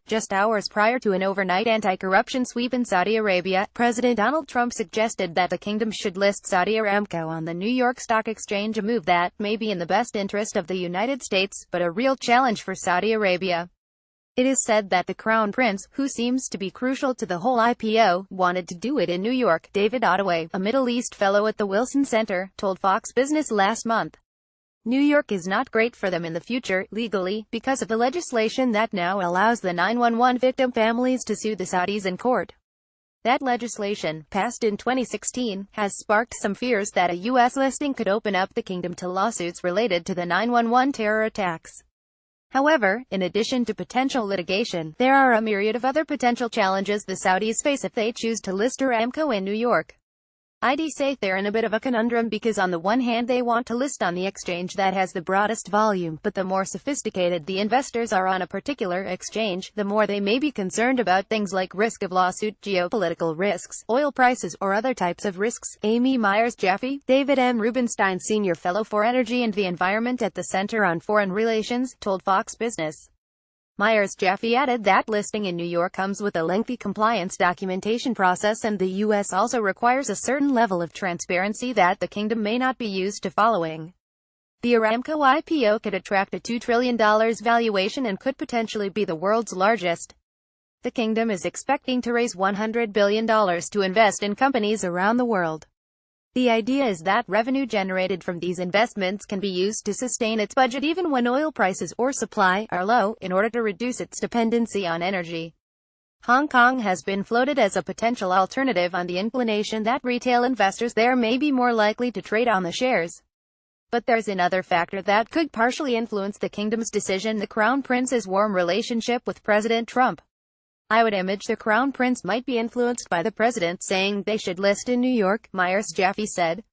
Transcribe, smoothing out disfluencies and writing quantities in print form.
Just hours prior to an overnight anti-corruption sweep in Saudi Arabia, President Donald Trump suggested that the kingdom should list Saudi Aramco on the New York Stock Exchange, a move that may be in the best interest of the United States, but a real challenge for Saudi Arabia. It is said that the Crown Prince, who seems to be crucial to the whole IPO, wanted to do it in New York. David Ottaway, a Middle East fellow at the Wilson Center, told Fox Business last month. New York is not great for them in the future, legally, because of the legislation that now allows the 911 victim families to sue the Saudis in court. That legislation, passed in 2016, has sparked some fears that a U.S. listing could open up the kingdom to lawsuits related to the 911 terror attacks. However, in addition to potential litigation, there are a myriad of other potential challenges the Saudis face if they choose to list Aramco in New York. I'd say they're in a bit of a conundrum because on the one hand they want to list on the exchange that has the broadest volume, but the more sophisticated the investors are on a particular exchange, the more they may be concerned about things like risk of lawsuit, geopolitical risks, oil prices, or other types of risks. Amy Myers-Jaffe, David M. Rubenstein Senior Fellow for Energy and the Environment at the Center on Foreign Relations, told Fox Business. Myers-Jaffe added that listing in New York comes with a lengthy compliance documentation process, and the U.S. also requires a certain level of transparency that the kingdom may not be used to following. The Aramco IPO could attract a $2 trillion valuation and could potentially be the world's largest. The kingdom is expecting to raise $100 billion to invest in companies around the world. The idea is that revenue generated from these investments can be used to sustain its budget even when oil prices or supply are low, in order to reduce its dependency on energy. Hong Kong has been floated as a potential alternative on the inclination that retail investors there may be more likely to trade on the shares. But there's another factor that could partially influence the kingdom's decision: the Crown Prince's warm relationship with President Trump. I would imagine the Crown Prince might be influenced by the president saying they should list in New York, Myers-Jaffe said.